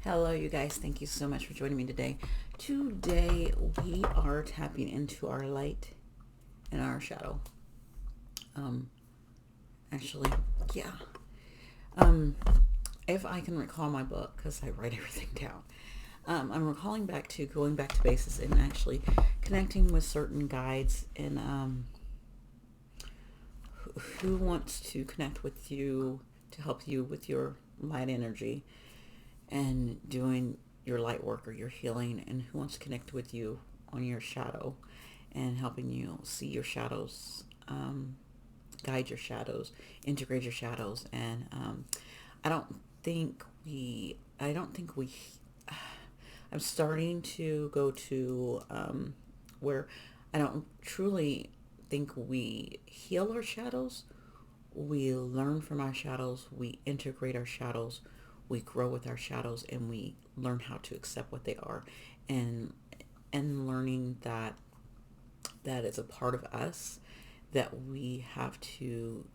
Hello, you guys. Thank you so much for joining me today. Today, we are tapping into our light and our shadow. Um, actually, yeah. Um, if I can recall my book, because I write everything down, I'm recalling back to going back to basis and actually connecting with certain guides and who wants to connect with you to help you with your light energy and doing your light work or your healing, and who wants to connect with you on your shadow and helping you see your shadows, guide your shadows, integrate your shadows. And I don't I don't think we, I'm starting to go to where I don't truly think we heal our shadows. We learn from our shadows, we integrate our shadows, we grow with our shadows, and we learn how to accept what they are, and learning that is a part of us that we have to,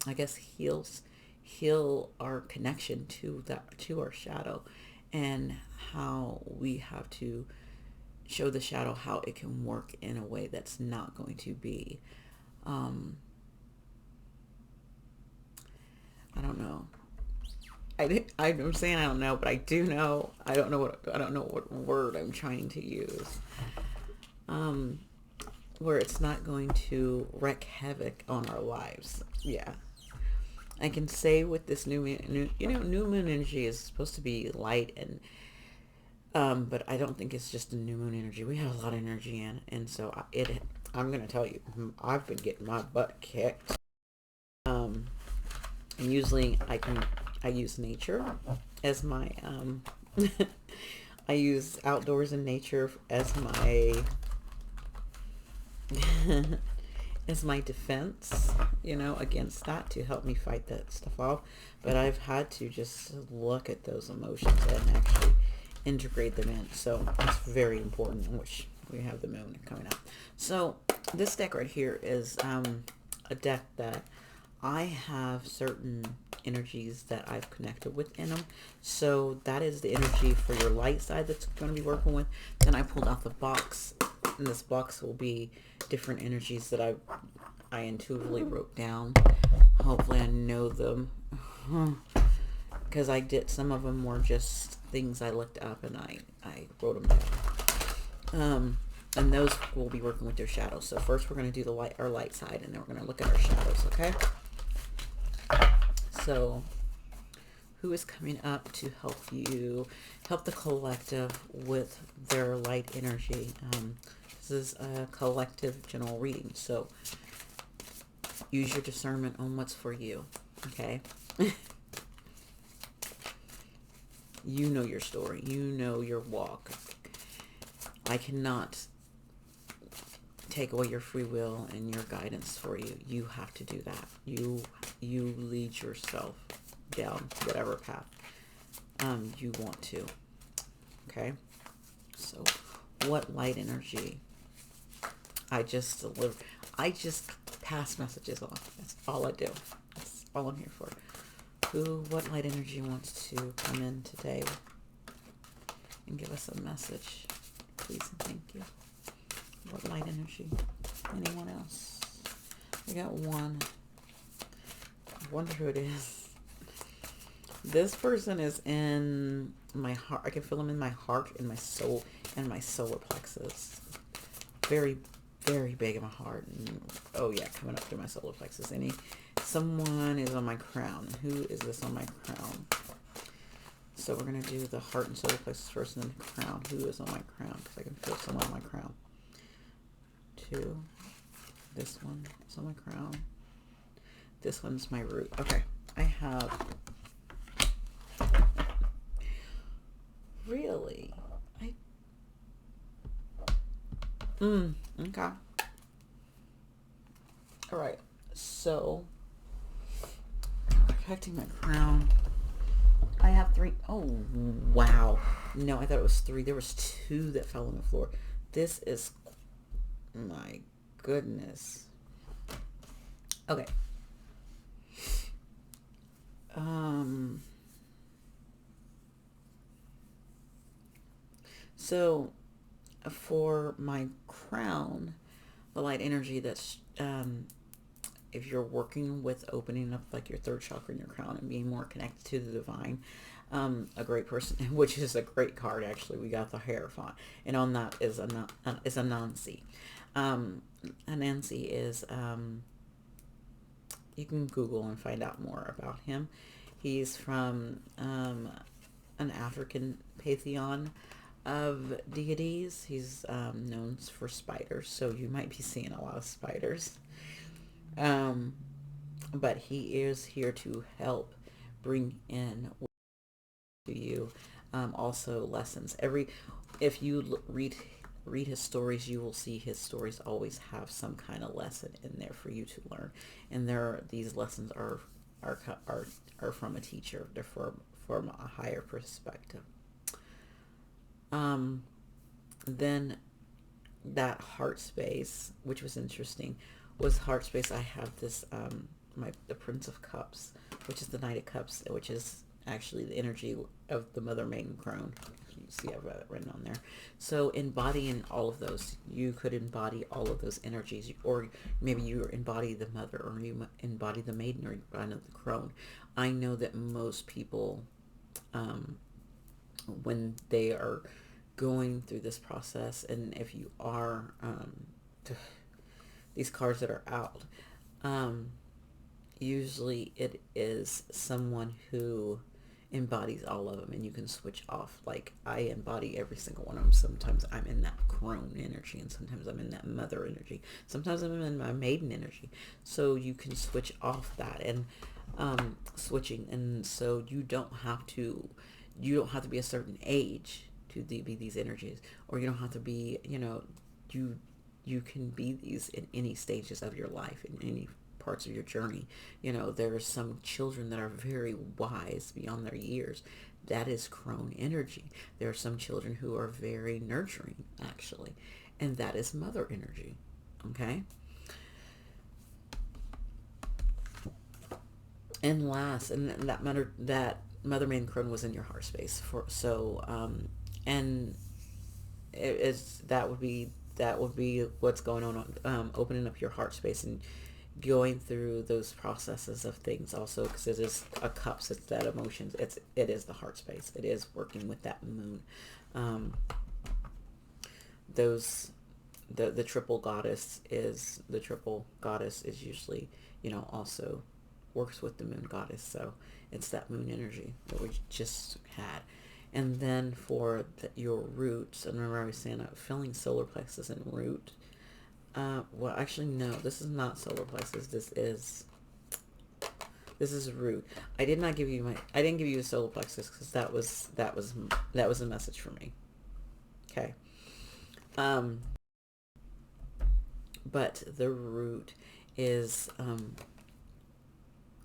I guess, heal our connection to our shadow, and how we have to show the shadow how it can work in a way that's not going to be, um, I don't know. I'm saying I don't know, but I do know. I don't know what word I'm trying to use. Um, where it's not going to wreak havoc on our lives. Yeah, I can say with this new moon energy is supposed to be light, and but I don't think it's just a new moon energy. We have a lot of energy in, and so I'm gonna tell you, I've been getting my butt kicked. Um, and usually I use nature as my I use outdoors and nature as my as my defense, against that, to help me fight that stuff off. But I've had to just look at those emotions and actually integrate them in. So it's very important, which we have the moon coming up. So this deck right here is a deck that I have certain energies that I've connected with in them. So that is the energy for your light side that's going to be working with. Then I pulled out the box, and this box will be different energies that I intuitively wrote down. Hopefully I know them, because I did, some of them were just things I looked up and I wrote them down. And those will be working with their shadows. So first we're going to do our light side, and then we're going to look at our shadows, okay? So who is coming up to help the collective with their light energy? This is a collective general reading, so use your discernment on what's for you, okay? You know your story. You know your walk. I cannot take away your free will and your guidance for you. You have to do that. You lead yourself down whatever path you want to. Okay? So what light energy? I just pass messages on. That's all I do. That's all I'm here for. What light energy wants to come in today and give us a message? Please and thank you. What light energy? Anyone else? I got one. I wonder who it is. This person is in my heart. I can feel them in my heart, in my soul, and my solar plexus. Very, very big in my heart. And, oh yeah, coming up through my solar plexus. Someone is on my crown. Who is this on my crown? So we're going to do the heart and solar plexus first, and then the crown. Who is on my crown? Because I can feel someone on my crown. 2. This one is on my crown. This one's my root. Okay. I have... Really? Okay. Alright. So, protecting my crown. I have 3. Oh, wow. No, I thought it was 3. There was 2 that fell on the floor. This is... My goodness. Okay. So for my crown, the light energy that's if you're working with opening up like your third chakra in your crown and being more connected to the divine, a great person, which is a great card actually. We got the Hierophant, and on that is a Nancy. A Nancy is you can Google and find out more about him. He's from an African pantheon of deities. He's known for spiders, so you might be seeing a lot of spiders. Um, but he is here to help bring in to you also lessons. If you read his stories, you will see his stories always have some kind of lesson in there for you to learn, and these lessons are from a teacher. They're from a higher perspective. Um, then that heart space, which was interesting, was heart space. I have this the Prince of Cups, which is the Knight of Cups, which is actually the energy of the Mother Maiden Crone. You see, I've got it written on there. So embodying all of those, you could embody all of those energies, or maybe you embody the Mother, or you embody the Maiden, or you embody the Crone. I know that most people, when they are going through this process, and if you are these cards that are out, usually it is someone who embodies all of them, and you can switch off. Like, I embody every single one of them. Sometimes I'm in that crone energy, and sometimes I'm in that mother energy, sometimes I'm in my maiden energy. So you can switch off that, and switching, and so you don't have to be a certain age to be these energies, or you don't have to be, you can be these in any stages of your life, in any parts of your journey. There are some children that are very wise beyond their years. That is crone energy. There are some children who are very nurturing, actually, and that is mother energy. Okay. And last, and that mother maiden crone was in your heart space for and it is that would be what's going on, opening up your heart space and going through those processes of things also, because it is a cups, it's that emotions, it is the heart space, it is working with that moon. Those the triple goddess is usually, also works with the moon goddess, so it's that moon energy that we just had. And then for your roots, and remember I was saying filling solar plexus and root. Well, actually, no, this is not solar plexus. This is root. I didn't give you a solar plexus because that was a message for me. Okay. But the root is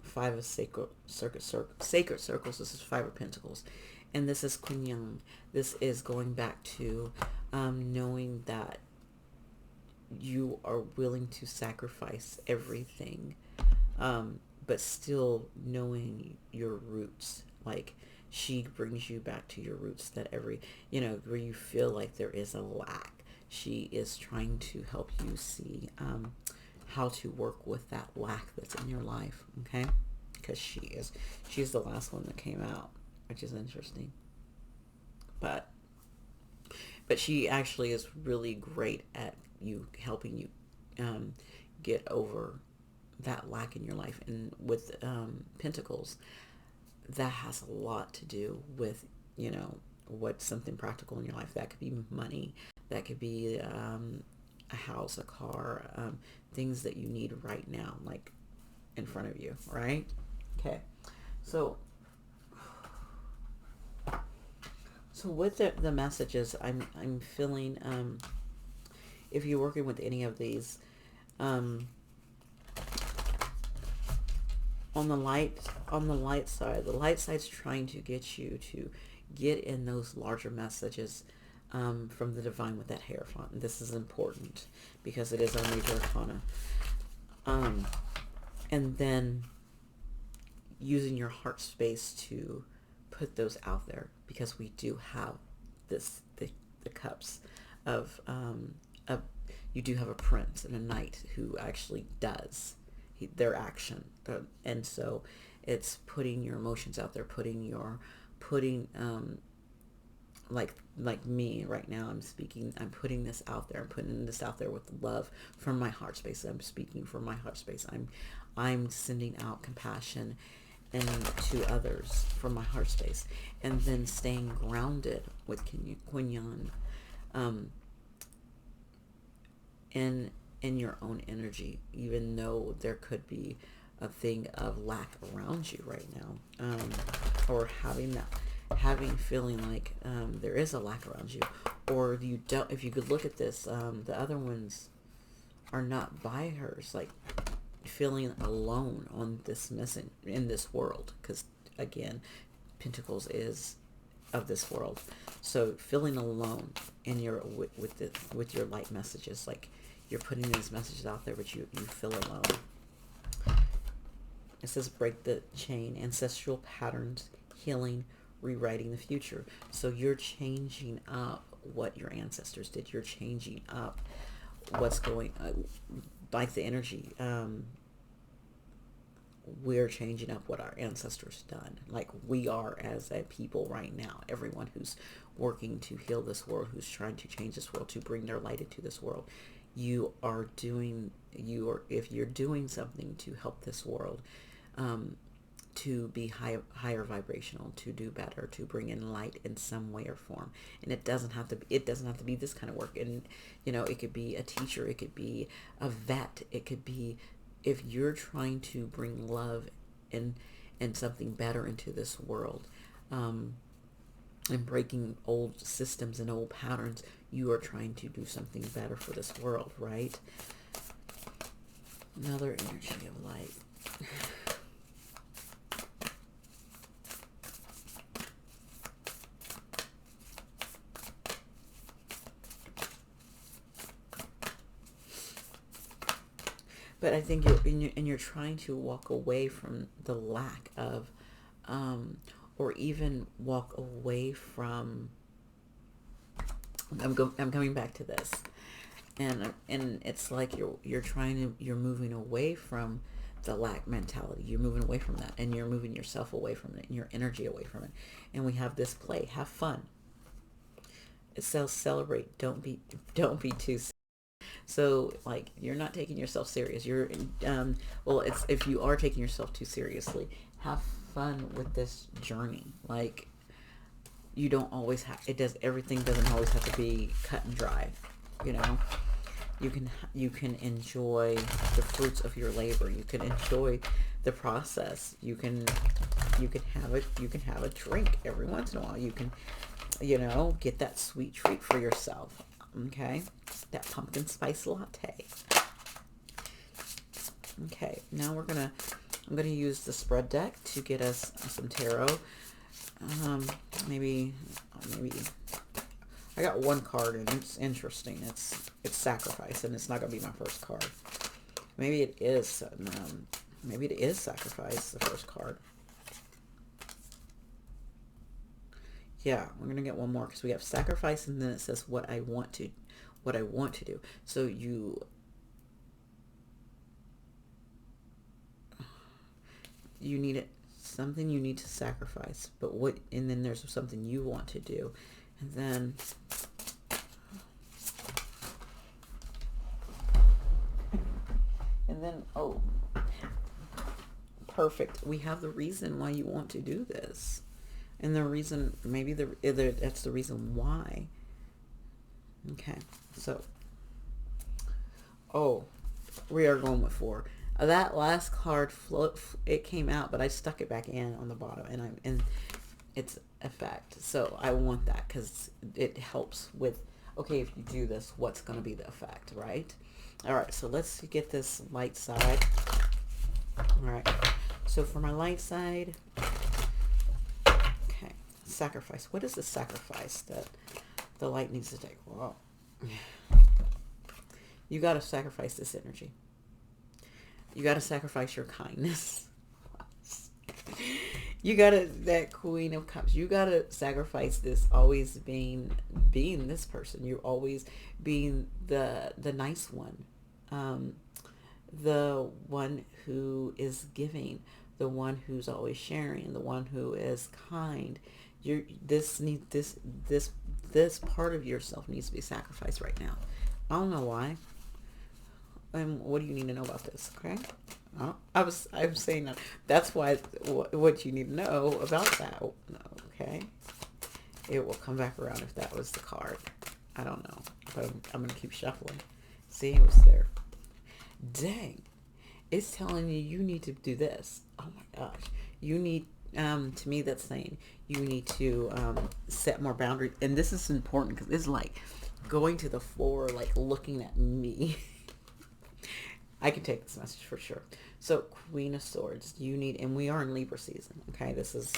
five of sacred circles. This is five of pentacles, and this is Queen Young. This is going back to knowing that you are willing to sacrifice everything, but still knowing your roots. Like, she brings you back to your roots, that where you feel like there is a lack, she is trying to help you see how to work with that lack that's in your life. Okay. Because she's the last one that came out, which is interesting, but she actually is really great at helping you get over that lack in your life. And with pentacles, that has a lot to do with what's something practical in your life. That could be money, that could be a house, a car, things that you need right now, like in front of you, right? Okay. So with the messages, I'm feeling, if you're working with any of these, on the light side, the light side's trying to get you to get in those larger messages from the divine with that Hierophant. And this is important because it is our major arcana. And then using your heart space to put those out there, because we do have this the cups of, you do have a prince and a knight who actually does their action. And so it's putting your emotions out there, putting like me right now, I'm putting this out there, I'm putting this out there with love from my heart space. I'm speaking from my heart space. I'm sending out compassion and to others from my heart space, and then staying grounded with Quinyan, in your own energy, even though there could be a thing of lack around you right now, or feeling like there is a lack around you, or you don't. If you could look at this, the other ones are not by hers, like feeling alone on this missing in this world, because again, Pentacles is of this world. So feeling alone in your with your light messages, like you're putting these messages out there, but you feel alone. It says break the chain, ancestral patterns, healing, rewriting the future. So you're changing up what your ancestors did. You're changing up what's going, like the energy. We're changing up what our ancestors done. Like we are as a people right now. Everyone who's working to heal this world, who's trying to change this world, to bring their light into this world. If you're doing something to help this world, to be higher vibrational, to do better, to bring in light in some way or form. And it doesn't have to be this kind of work. And it could be a teacher, it could be a vet, it could be, if you're trying to bring love and something better into this world, and breaking old systems and old patterns, you are trying to do something better for this world, right? Another energy of light. But I think you're trying to walk away from the lack of, or even walk away from. I'm coming back to this, and it's like you're moving away from the lack mentality. You're moving away from that, and you're moving yourself away from it, and your energy away from it. And we have this play. Have fun. It says celebrate. Don't be too. So, like, you're not taking yourself serious. You're, it's if you are taking yourself too seriously, have fun with this journey. Like, you don't always have, everything doesn't always have to be cut and dry. You can enjoy the fruits of your labor. You can enjoy the process. You can have a drink every once in a while. You can, get that sweet treat for yourself. Okay, that pumpkin spice latte. Okay, now I'm gonna use the spread deck to get us some tarot. Maybe I got one card and it's interesting. It's sacrifice, and it's not gonna be my first card. Maybe it is. Maybe it is sacrifice, the first card. Yeah, we're gonna get one more because we have sacrifice, and then it says what I want to do. So you need it, something you need to sacrifice, but what? And then there's something you want to do, and then oh, perfect. We have the reason why you want to do this. And the reason, maybe that's the reason why. Okay, so, we are going with 4. That last card, it came out, but I stuck it back in on the bottom, and it's effect. So I want that because it helps with, okay, if you do this, what's going to be the effect, right? All right, so let's get this light side. All right, so for my light side, sacrifice. What is the sacrifice that the light needs to take? Well, you got to sacrifice this energy. You got to sacrifice your kindness. You gotta, that Queen of Cups, you gotta sacrifice this always being this person. You're always being the nice one, um, the one who is giving, the one who's always sharing, the one who is kind. You're this need this part of yourself needs to be sacrificed right now. I don't know why. And what do you need to know about this? Okay. I'm saying that. That's why what you need to know about that. Okay. It will come back around if that was the card. I don't know, but I'm gonna keep shuffling. See, it was there. Dang, it's telling you need to do this. Oh my gosh, you need. To me, that's saying you need to set more boundaries, and this is important because it's like going to the floor, like looking at me. I can take this message for sure. So, Queen of Swords, you need, and we are in Libra season. Okay, this is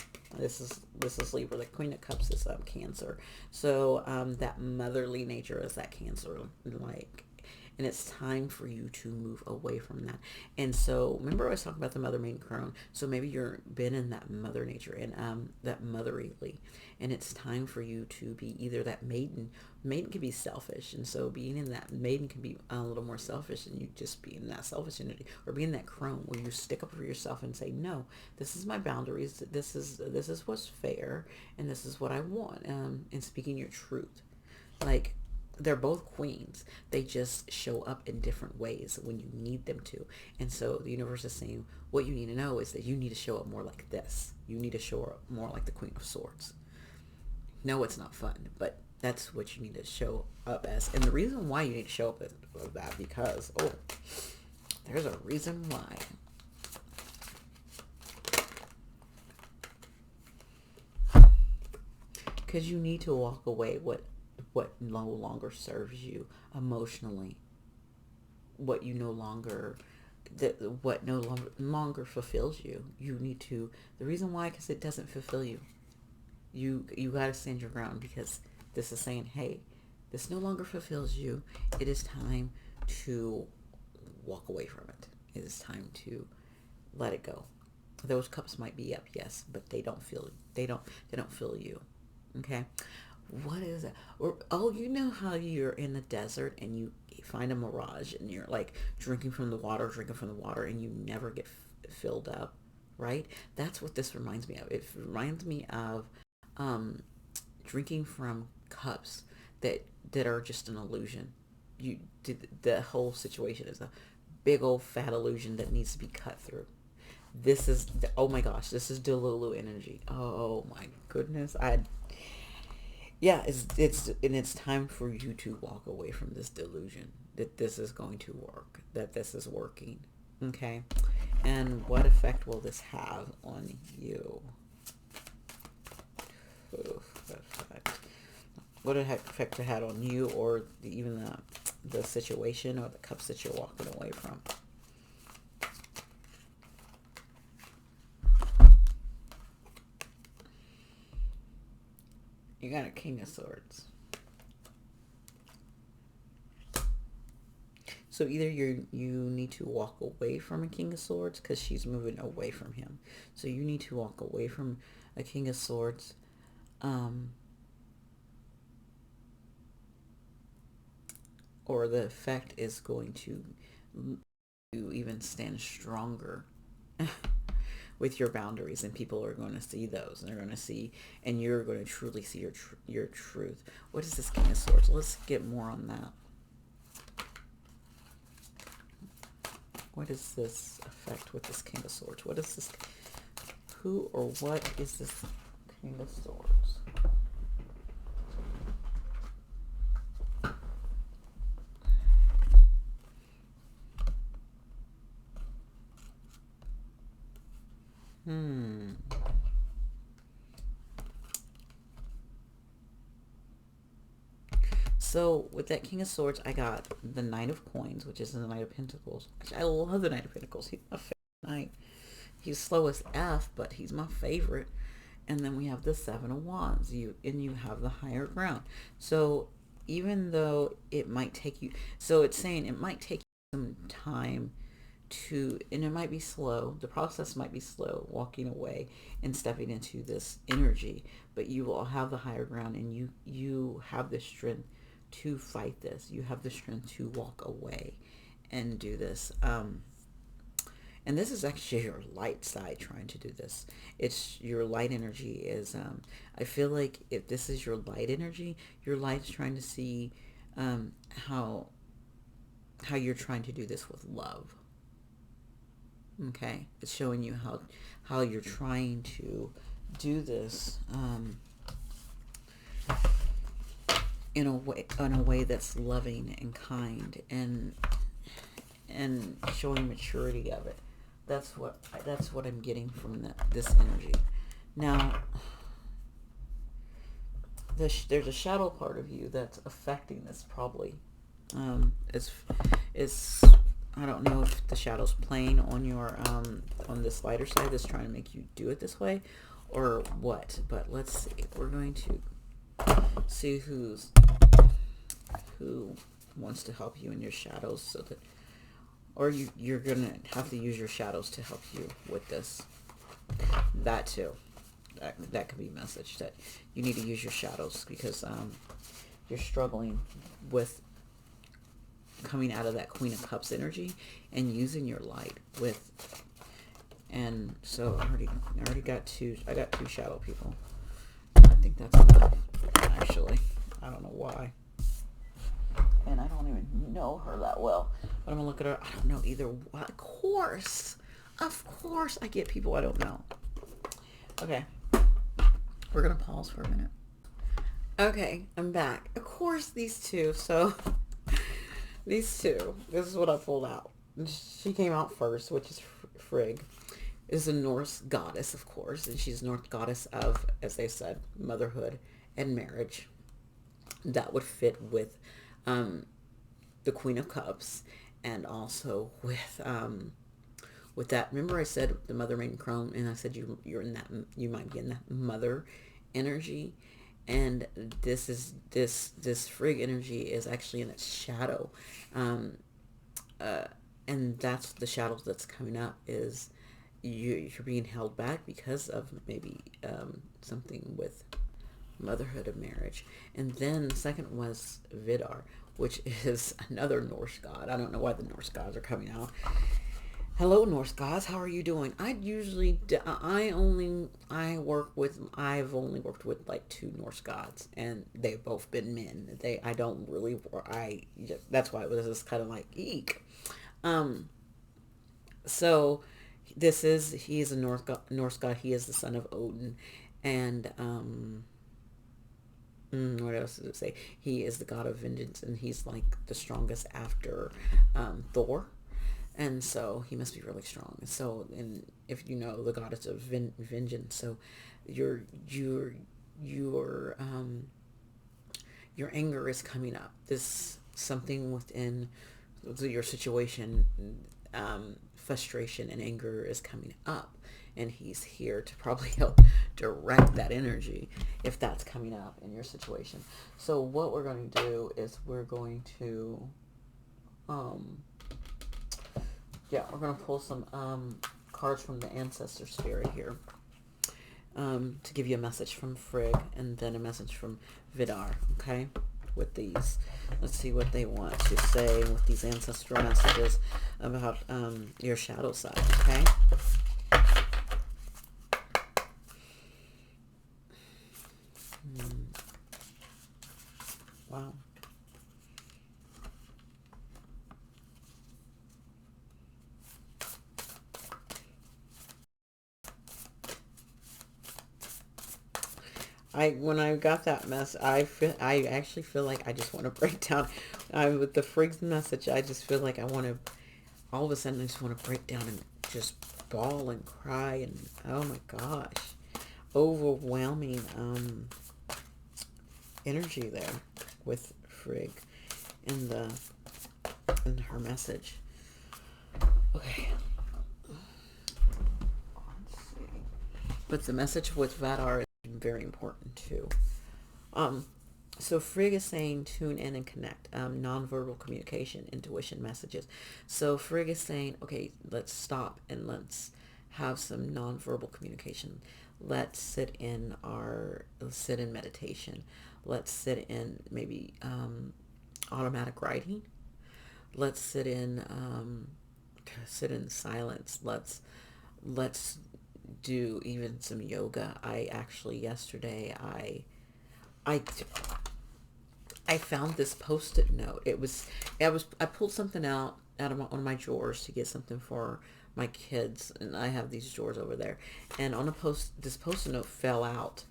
Libra. The Queen of Cups is Cancer. So that motherly nature is that Cancer, like, and it's time for you to move away from that. And so, remember I was talking about the mother maiden crone. So maybe you're been in that mother nature and that motherly, and it's time for you to be either that maiden. Maiden can be selfish, and so being in that maiden can be a little more selfish, and you just be in that selfish energy, or being that crone where you stick up for yourself and say, no, this is my boundaries. This is what's fair, and this is what I want. And speaking your truth, like, they're both queens. They just show up in different ways when you need them to. And so the universe is saying what you need to know is that you need to show up more like this. You need to show up more like the Queen of Swords. No, it's not fun, but that's what you need to show up as. And the reason why you need to show up as that, because, there's a reason why. Because you need to walk away what no longer serves you emotionally, what you no longer what no longer fulfills you. You need to, the reason why, because it doesn't fulfill you. You got to stand your ground, because this is saying, hey, this no longer fulfills you. It is time to walk away from it. It is time to let it go. Those cups might be up, yes, but they don't feel you. Okay. What is it? Or, you know how you're in the desert and you find a mirage and you're like drinking from the water, and you never get filled up, right? That's what this reminds me of. It reminds me of drinking from cups that are just an illusion. You did, the whole situation is a big old fat illusion that needs to be cut through. This is, oh my gosh, this is Delulu energy. Oh my goodness. Yeah, it's time for you to walk away from this delusion that this is going to work, that this is working. Okay? And what effect will this have on you? What effect it had on you, or even the situation or the cups that you're walking away from? You got a King of Swords. So either you need to walk away from a King of Swords because she's moving away from him. So you need to walk away from a King of Swords. Or the effect is going to even stand stronger with your boundaries, and people are going to see those, and they're going to see, and you're going to truly see your truth. What is this King of Swords? Let's get more on that. What is this effect with this King of Swords? What is this? Who or what is this King of Swords? So with that King of Swords, I got the Knight of Coins, which is the Knight of Pentacles. Actually, I love the Knight of Pentacles. He's my favorite knight. He's slow as F, but he's my favorite. And then we have the Seven of Wands. You have the higher ground. So even though it might take you, so it's saying it might take you some time and it might be slow, the process might be slow, walking away and stepping into this energy, but you will have the higher ground, and you have the strength to fight this. You have the strength to walk away and do this. And this is actually your light side trying to do this. It's your light energy is, I feel like if this is your light energy, your light's trying to see um, how you're trying to do this with love. Okay, it's showing you how you're trying to do this in a way that's loving and kind, and showing maturity of it. That's what I'm getting from this energy. Now, there's a shadow part of you that's affecting this probably. Is I don't know if the shadow's playing on your on this lighter side that's trying to make you do it this way, or what. But let's see. We're going to see who wants to help you in your shadows, so that, or you're gonna have to use your shadows to help you with this. That too. That could be a message that you need to use your shadows, because you're struggling with coming out of that Queen of Cups energy and using your light with. And so I already got two. I got two shadow people. I think that's enough. Actually, I don't know why, and I don't even know her that well. But I'm gonna look at her. I don't know either. Of course, I get people I don't know. Okay, we're gonna pause for a minute. Okay, I'm back. Of course, these two. So these two. This is what I pulled out. She came out first, which is Frigg. Is a Norse goddess, of course, and she's Norse goddess of, as they said, motherhood and marriage. That would fit with the Queen of Cups, and also with that. Remember, I said the Mother Maiden Crone, and I said you're in that. You might be in that mother energy, and this Frigg energy is actually in its shadow, and that's the shadows that's coming up. Is you're being held back because of maybe something with motherhood of marriage. And then the second was Vidar, which is another Norse god. I don't know why the Norse gods are coming out. Hello, Norse gods. How are you doing? I've only worked with like two Norse gods, and they've both been men. That's why it was just kind of like eek. So he is a Norse god. He is the son of Odin, and what else does it say? He is the god of vengeance, and he's like the strongest after Thor, and so he must be really strong. So, and if you know the goddess of vengeance, so your your anger is coming up. This something within your situation. Frustration and anger is coming up, and he's here to probably help direct that energy if that's coming up in your situation. So what we're going to do is we're going to we're going to pull some cards from the ancestor spirit here, to give you a message from Frigg, and then a message from Vidar. Okay, with these, let's see what they want to say with these ancestral messages about your shadow side. Okay. Wow. When I got that mess, I actually feel like I just want to break down. With the Frigg's message, I just feel like I want to, all of a sudden, I just want to break down and just bawl and cry, and oh my gosh, overwhelming energy there with Frigg in her message. Okay. Let's see. But the message with Vadar is very important too. So Frigg is saying tune in and connect, nonverbal communication, intuition messages. So Frigg is saying, okay, let's stop and let's have some nonverbal communication. Let's sit in meditation. Let's sit in maybe automatic writing. Let's sit in silence. Let's do even some yoga. I actually yesterday I I found this post-it note. I pulled something out of one of my drawers to get something for my kids, and I have these drawers over there. And on this post-it note fell out,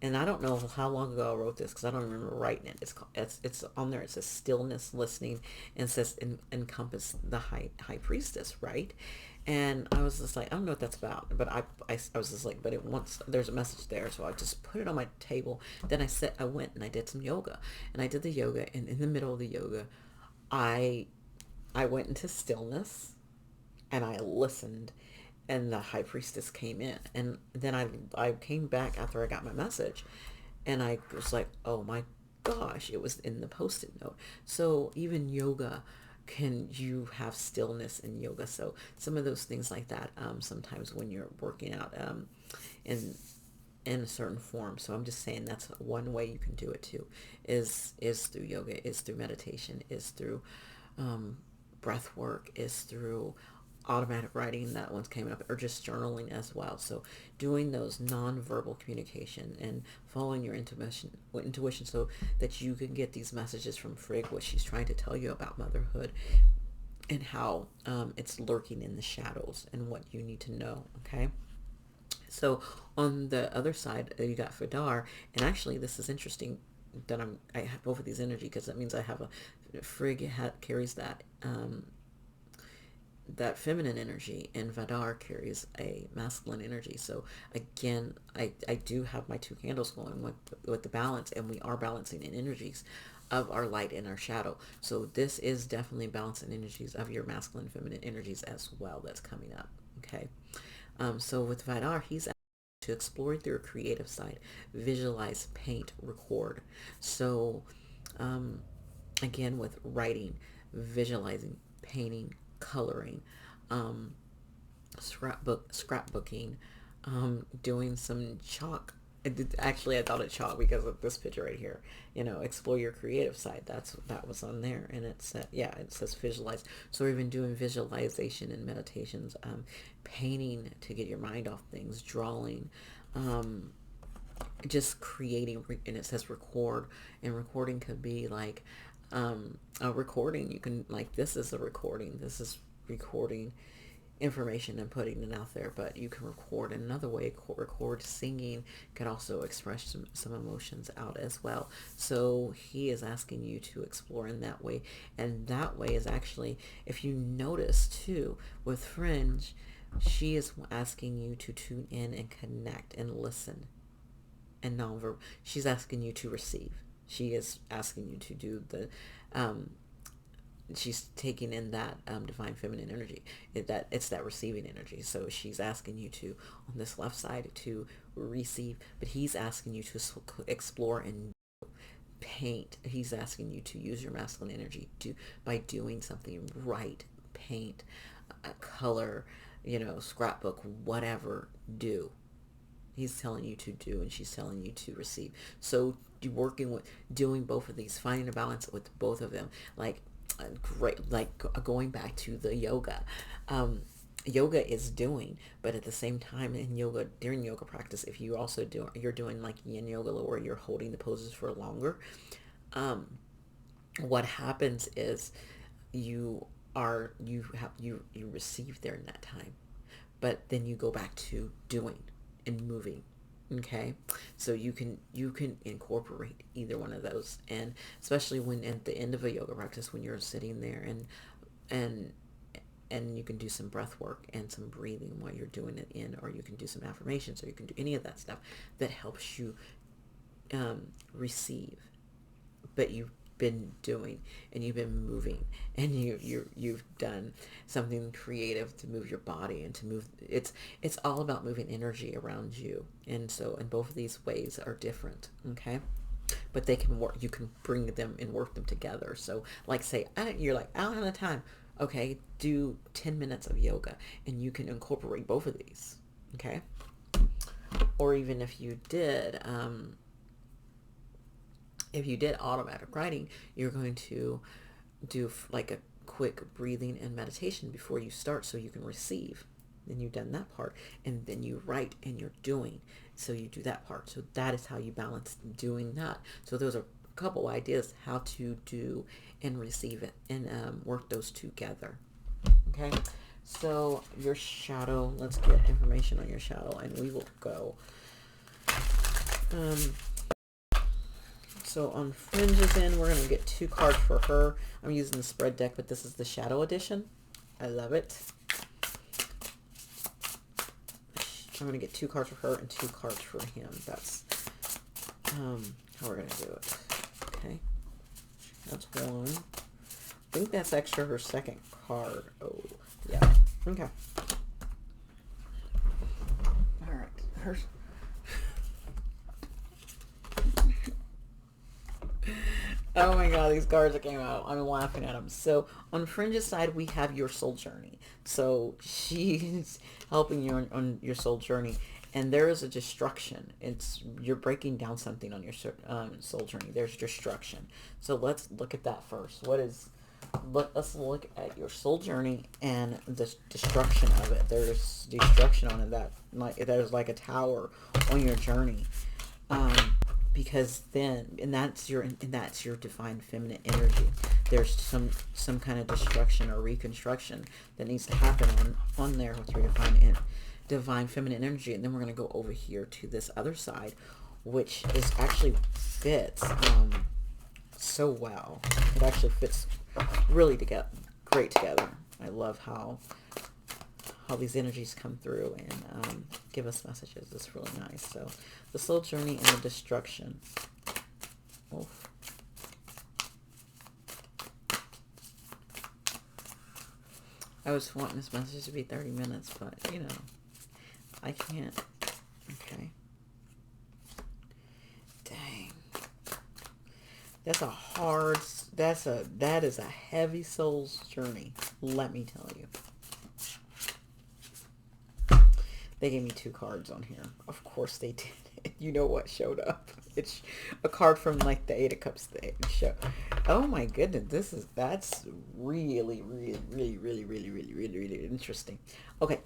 and I don't know how long ago I wrote this because I don't remember writing it. It's on there. It says stillness, listening, and it says encompass the high priestess, right? And I was just like, I don't know what that's about, but I was just like, but it wants, there's a message there, so I just put it on my table. Then I went and I did some yoga, and I did the yoga, and in the middle of the yoga, I I went into stillness, and I listened, and the high priestess came in, and then I came back after I got my message, and I was like, oh my gosh, it was in the post-it note. So even yoga, can you have stillness in yoga? So some of those things like that, sometimes when you're working out, in in a certain form. So I'm just saying that's one way you can do it too, is through yoga, is through meditation, is through um, breath work, is through automatic writing. That one's came up, or just journaling as well. So doing those non-verbal communication and following your intuition, so that you can get these messages from Frigg, what she's trying to tell you about motherhood, and how it's lurking in the shadows and what you need to know. Okay. So on the other side, you got Fadar, and actually this is interesting that I have both of these energy, because that means I have a Frigg carries that feminine energy, and Vadar carries a masculine energy. So again, I do have my two candles going with the balance, and we are balancing in energies of our light and our shadow. So this is definitely balancing energies of your masculine, feminine energies as well. That's coming up. Okay. So with Vidar, he's to explore through a creative side, visualize, paint, record. So again, with writing, visualizing, painting, coloring, um, scrapbooking, doing some chalk. Actually, I thought of chalk because of this picture right here. Explore your creative side. That was on there, and it said, yeah, it says visualize. So we've been doing visualization and meditations, painting to get your mind off things, drawing, just creating, and it says record, and recording could be like a recording. You can, like, this is a recording. This is recording information and putting it out there, but you can record in another way. Record singing can also express some emotions out as well. So he is asking you to explore in that way, and that way is actually, if you notice too, with Fringe, she is asking you to tune in and connect and listen, and nonverbal. She's asking you to receive. She is asking you to do the she's taking in that divine feminine energy. It's that receiving energy. So she's asking you to, on this left side, to receive, but he's asking you to explore and paint. He's asking you to use your masculine energy to, by doing something, write, paint, color, scrapbook, whatever. Do He's telling you to do, and she's telling you to receive. So you're working with doing both of these, finding a balance with both of them. Like, great, like going back to the yoga. Yoga is doing, but at the same time, in yoga, during yoga practice, if you also you're doing like yin yoga, where you're holding the poses for longer, what happens is you receive there in that time, but then you go back to doing and moving. Okay, so you can incorporate either one of those, and especially when at the end of a yoga practice, when you're sitting there, and and you can do some breath work and some breathing while you're doing it in, or you can do some affirmations, or you can do any of that stuff that helps you receive. But you've been doing, and you've been moving, and you've done something creative to move your body and to move. It's all about moving energy around you, and so, and both of these ways are different. Okay, but they can work. You can bring them and work them together. So, like, say, you're like, I don't have the time. Okay, do 10 minutes of yoga, and you can incorporate both of these. Okay, or even if you did automatic writing, you're going to do like a quick breathing and meditation before you start, so you can receive. Then you've done that part, and then you write and you're doing, so you do that part. So that is how you balance doing that. So those are a couple ideas how to do and receive it, and work those together. Okay, so your shadow, let's get information on your shadow, and we will go. So on Fringe's end, we're going to get 2 cards for her. I'm using the spread deck, but this is the shadow edition. I love it. I'm going to get 2 cards for her and 2 cards for him. That's how we're going to do it. Okay. That's 1. I think that's extra her second card. Oh, yeah. Okay. All right. Her. Oh my god, these cards that came out. I'm laughing at them. So on Fringe's side, we have your soul journey. So she's helping you on your soul journey. And there is a destruction. You're breaking down something on your soul journey. There's destruction. So let's look at that first. Let's look at your soul journey and the destruction of it. There's destruction on it. There's like a tower on your journey. Because that's your divine feminine energy. There's some kind of destruction or reconstruction that needs to happen on there with your divine feminine energy. And then we're going to go over here to this other side, which is actually fits so well. It actually fits really great together. I love how these energies come through and give us messages. It's really nice. So the soul journey and the destruction. Oof. I was wanting this message to be 30 minutes, but I can't. Okay. Dang. That is a heavy soul's journey. Let me tell you. They gave me 2 cards on here. Of course they did. You know what showed up? It's a card from like the 8 of Cups. Oh my goodness, that's really, really, really, really, really, really, really, really interesting. Okay,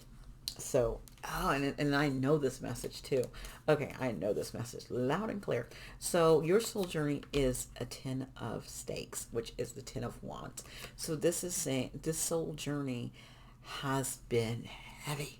so and I know this message too. Okay, I know this message loud and clear. So your soul journey is a 10 of stakes, which is the 10 of wands. So this is saying this soul journey has been heavy.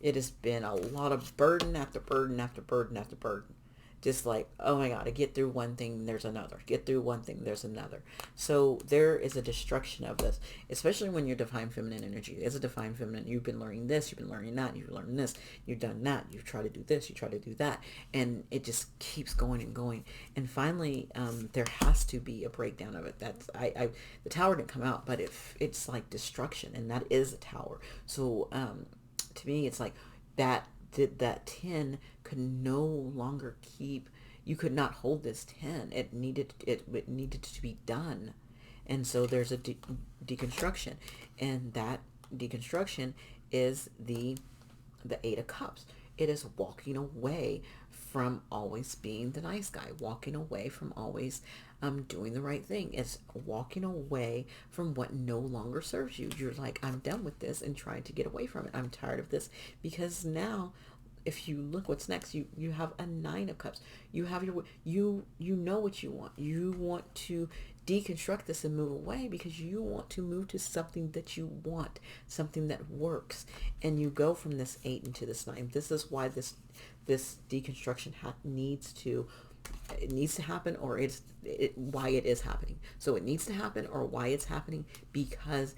It has been a lot of burden after burden after burden after burden. Just like, oh my God, I get through one thing, there's another. Get through one thing, there's another. So there is a destruction of this, especially when you're divine feminine energy. As a divine feminine, you've been learning this, you've been learning that, you've learned this, you've done that, you've tried to do this, you try to do that. And it just keeps going and going. And finally, there has to be a breakdown of it. The tower didn't come out, but it's like destruction, and that is a tower. So, to me, it's like that 10 could no longer you could not hold this 10. It needed to be done. And so there's a deconstruction, and that deconstruction is the 8 of Cups. It is walking away from always being the nice guy, walking away from always doing the right thing. It's walking away from what no longer serves you. You're like, I'm done with this, and trying to get away from it. I'm tired of this, because now if you look what's next, you have a 9 of Cups. You have you know what you want. You want to deconstruct this and move away, because you want to move to something that you want, something that works. And you go from this 8 into this 9. This is why this deconstruction needs to happen, or why it is happening. So it needs to happen, or why it's happening, because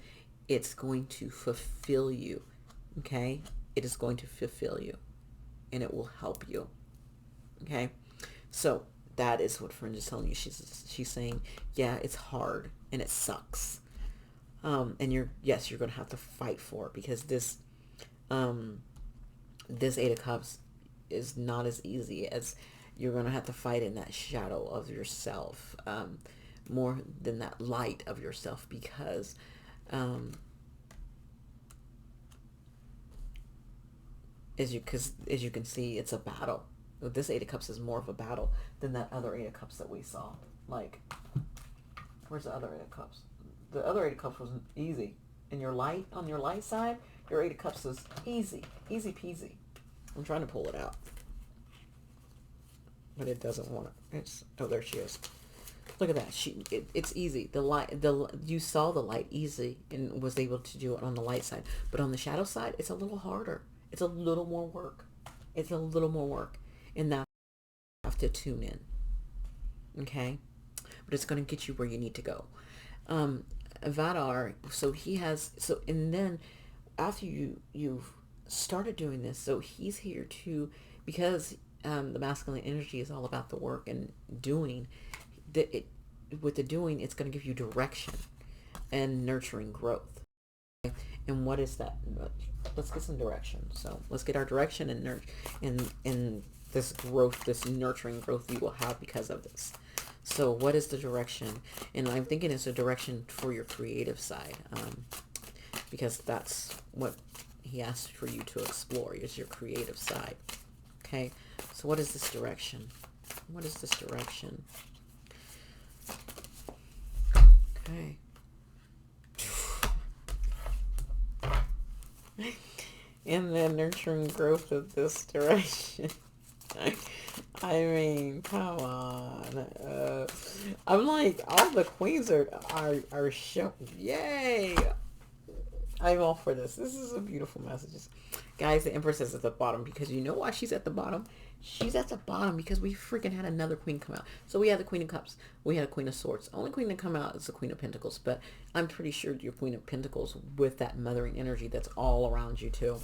it's going to fulfill you. Okay? It is going to fulfill you, and it will help you. Okay? So that is what Fringe is telling you. She's saying, yeah, it's hard and it sucks. And you're going to have to fight for it, because this 8 of Cups is not as easy as you're going to have to fight in that shadow of yourself, more than that light of yourself, because as you can see, it's a battle. This Eight of Cups is more of a battle than that other Eight of Cups that we saw. Like, where's the other Eight of Cups? The other Eight of Cups was easy. And on your light side, your Eight of Cups is easy. Easy peasy. I'm trying to pull it out, but it doesn't want it. Oh, there she is. Look at that. It's easy. You saw the light easy and was able to do it on the light side. But on the shadow side, it's a little harder. It's a little more work. It's a little more work. And that's what you have to tune in. Okay? But it's going to get you where you need to go. Vadar, and then after you've started doing this, so he's here to, because the masculine energy is all about the work and doing. With the doing, it's going to give you direction and nurturing growth. Okay? And what is that? Let's get some direction. So let's get our direction and this growth, this nurturing growth you will have because of this. So what is the direction? And I'm thinking it's a direction for your creative side, because that's what he asked for you to explore, is your creative side. Okay, so what is this direction? What is this direction? Okay. In the nurturing growth of this direction. I mean, come on. I'm like, all the queens are show. Yay! I'm all for this. This is a beautiful message. Guys, the Empress is at the bottom because you know why she's at the bottom? She's at the bottom because we freaking had another queen come out. So we had the Queen of Cups. We had a Queen of Swords. Only queen to come out is the Queen of Pentacles. But I'm pretty sure your Queen of Pentacles with that mothering energy that's all around you too.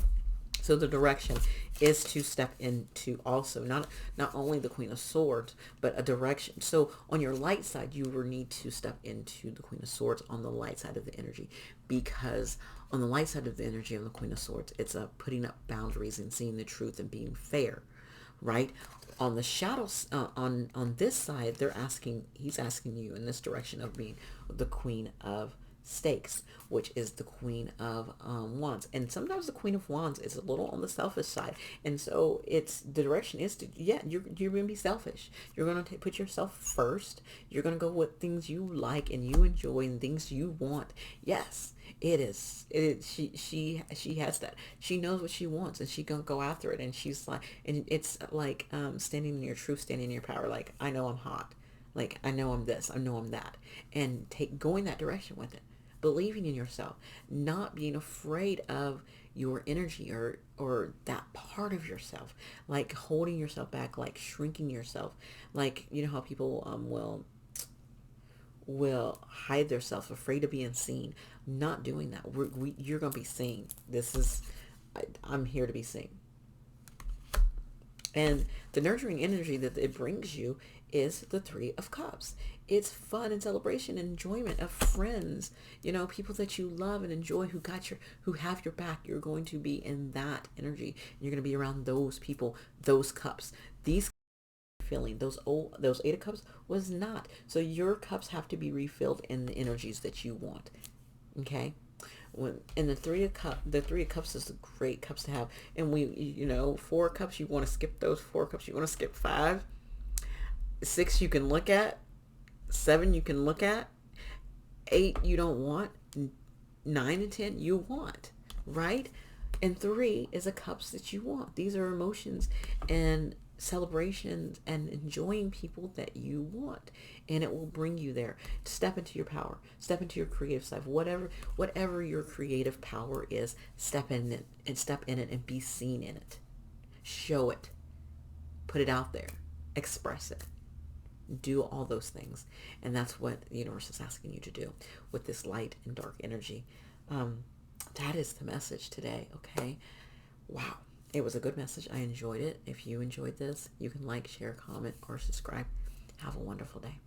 So the direction is to step into also not only the Queen of Swords, but a direction. So on your light side, you will need to step into the Queen of Swords on the light side of the energy, because on the light side of the energy of the Queen of Swords, it's a putting up boundaries and seeing the truth and being fair, right? On the shadows, on this side, he's asking you in this direction of being the Queen of Stakes, which is the Queen of Wands. And sometimes the Queen of Wands is a little on the selfish side, and so the direction is to, you're gonna be selfish. You're gonna put yourself first. You're gonna go with things you like and you enjoy and things you want. Yes, it is. She has that. She knows what she wants and she's gonna go after it. And she's like, and it's like standing in your truth, standing in your power. Like, I know I'm hot. Like, I know I'm this. I know I'm that. And going that direction with it. Believing in yourself, not being afraid of your energy or that part of yourself, like holding yourself back, like shrinking yourself, like, you know how people will hide themselves, afraid of being seen. Not doing that. You're gonna be seen. I'm here to be seen. And the nurturing energy that it brings you is the Three of Cups. It's fun and celebration and enjoyment of friends, people that you love and enjoy, who have your back. You're going to be in that energy. You're going to be around those people, those cups. These filling, those Eight of Cups was not. So your cups have to be refilled in the energies that you want. Okay? And the Three of Cups is the great cups to have. And 4 cups, you want to skip those 4 cups. You want to skip 5. 6 you can look at. 7 you can look at. 8 you don't want. 9 and 10 you want, right? And 3 is the cups that you want. These are emotions and celebrations and enjoying people that you want, and it will bring you there. Step into your power, step into your creative side, whatever your creative power is. Step in it and be seen in it. Show it, put it out there, express it, do all those things. And that's what the universe is asking you to do with this light and dark energy. That is the message today. Okay, wow. It was a good message. I enjoyed it. If you enjoyed this, you can like, share, comment, or subscribe. Have a wonderful day.